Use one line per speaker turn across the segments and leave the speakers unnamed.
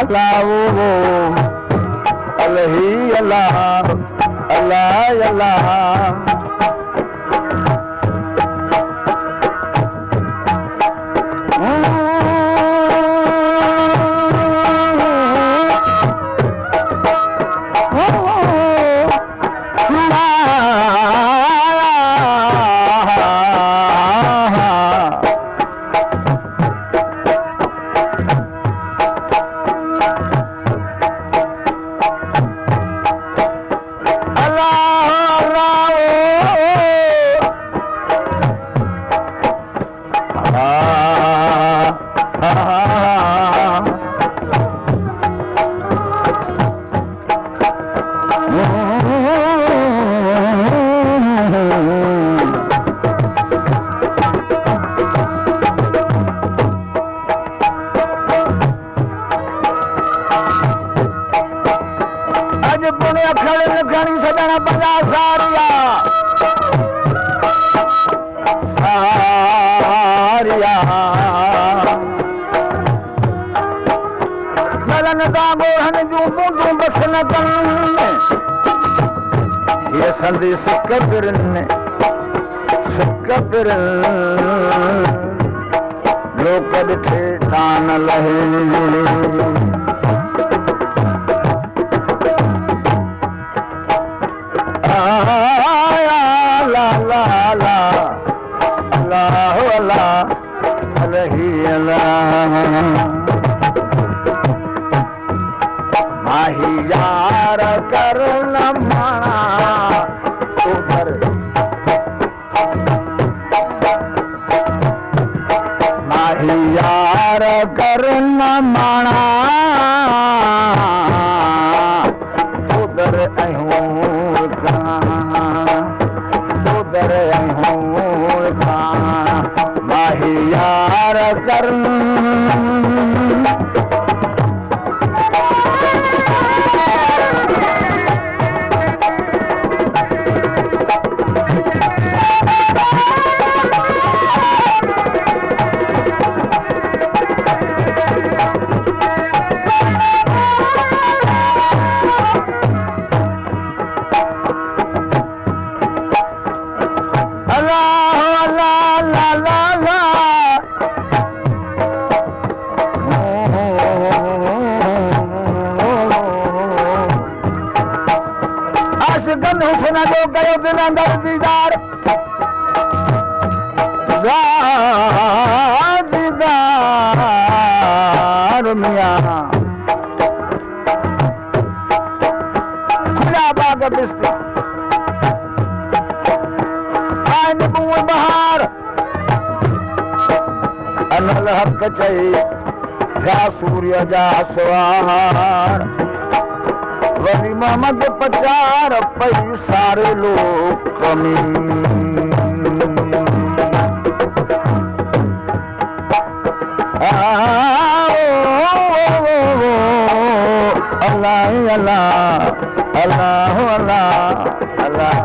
अल्लाह अलही अल्लाह अल्लाह अल्लाह संदी सिकबिरन लोक ॾिठे तान लहे ला ला ला अल्लाह अल्लाह अलही अल्लाह माही यार कर न माना उधर माही यार कर न माना उधर अहूं का उधर अहूं का माही यार कर हुसना जो गयो दिल अंदर दीदार दीदार मियां खुला बाग बिस्ती आइन बुए बहार अनल हक चई थिया सूर्य जा सवार वली मोहम्मद पचार पई सारे लोग कमी अल्लाह अल्लाह अल्लाह अल्लाह अल्लाह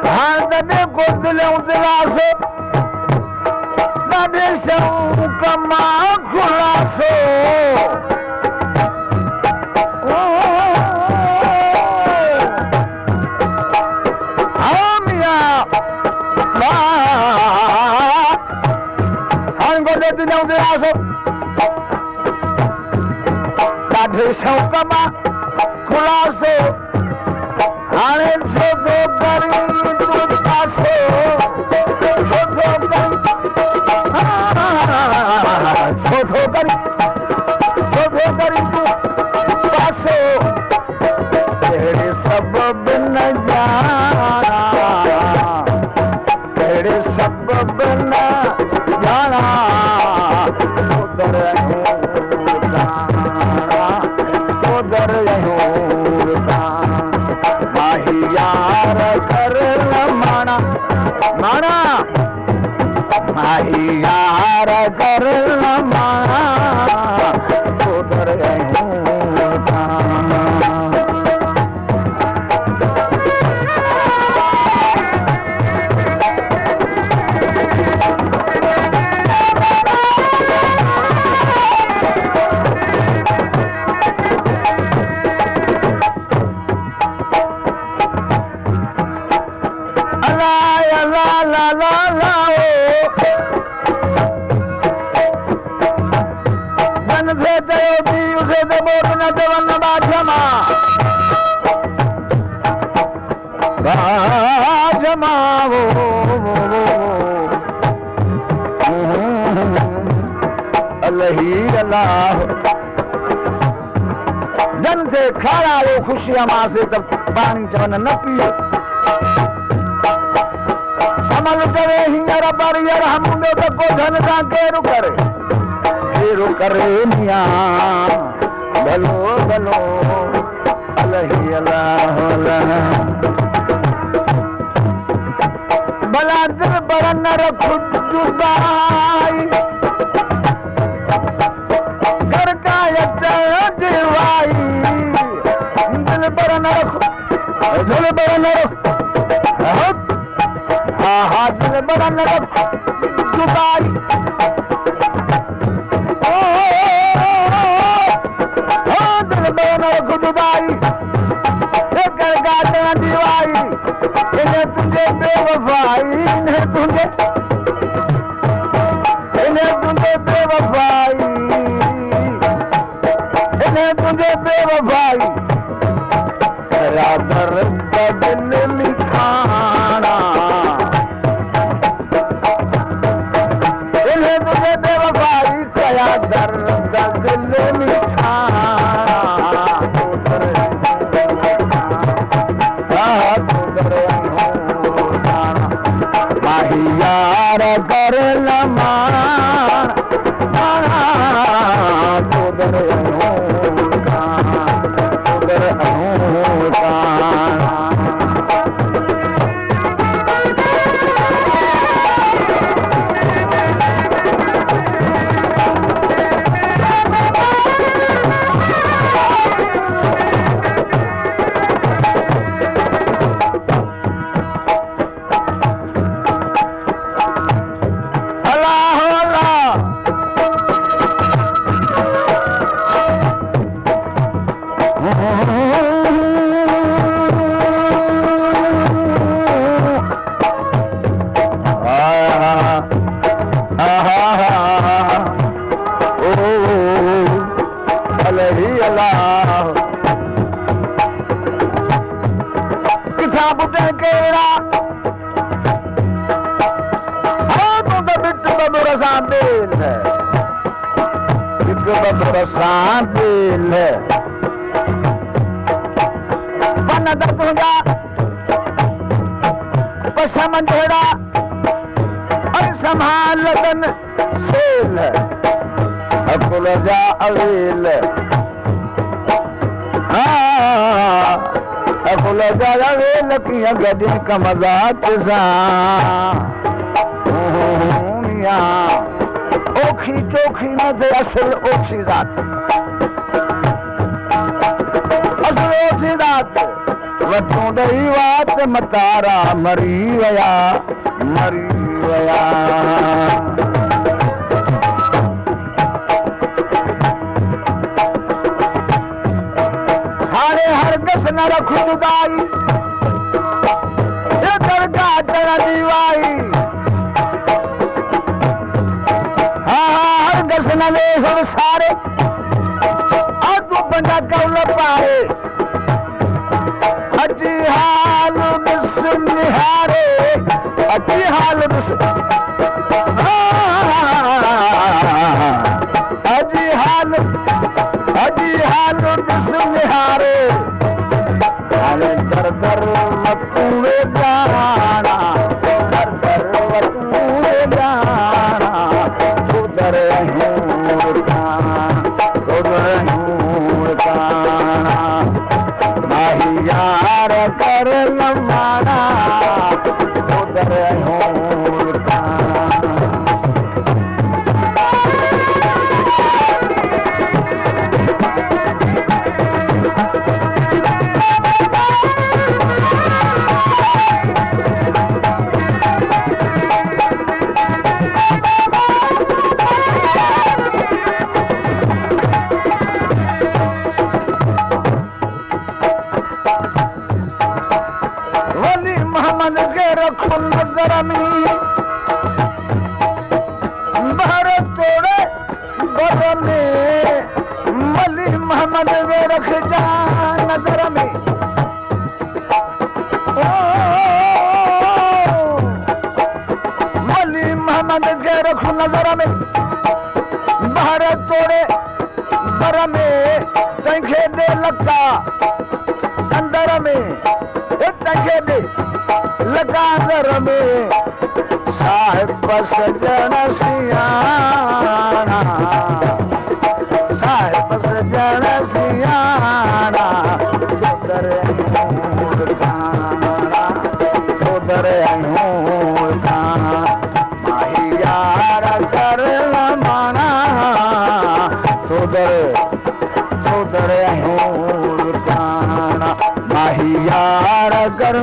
हाँ दे को दिले दिलासे कमा खुलासो ॾाढे शौक़ मां खुलासो हाणे छो थो करी तूं पासो छो थो करी तूं पासो कहिड़े सबब न ॼाणा कहिड़े सबब न ॼाणा माही यार कर न माना माना माही यार कर न माना उधर बोल न देवन बाजमा बाजमा वो अल्लाही अल्लाह जन से खारा वो खुशियां मां से तब पानी चवन न पिए अमल करे हिंगर पर यार हम तो को धन का केरु करे मियां भलो भलो अल्लाही अल्लाह अल्लाह भला दिल पर न रखो जुदाई घर का जीवाई दिल पर न रखो दिल पर न रखो हाँ दिल पर न रखो जुदाई दिल पर न रखो जुदाई घर का जीवाई इन्हें तुझे बेवफाई इन्हें तुझे बेवफाई इन्हें तुझे बेवफाई तेरा दर्द दिल लिखाना इन्हें तुझे बेवफाई तेरा दर्द दिल लिखाना यार कर लमाना उधर मंझेड़ा और संभालन सेल अकुल जा अवेल अकुल जा अवेल किया गदिन का मजाक सा ओखी चोखी न थे असल ओछी जात असल ओछी जात वठूं ॾही वात मतारा मरी वया हाणे हरगिज़ न रखो जुदाई ये दरगाह अचण जी वाई हरगिज़ न वेह सारे तूं पंहिंजा कौल पाए अजी हाल ॾिस निहारे अजी हाल ॾिस अजी हाल ॾिस निहारे हाणे दर दर वतूं जाना दर दर वतूं जाना उधर यार कर लमाना उधर मोहम्मद के रखो नजर में भारत तोड़े बदले मली मोहम्मद बंद के रखो नजर में बाहर तोड़े बर में तंखे दे लगा अंदर में तंखे दे लगा अंदर में साहिब सजन सियाना साहिब सजन सियाना उधर उधर माही यार कर माना उधर उधर माही यार कर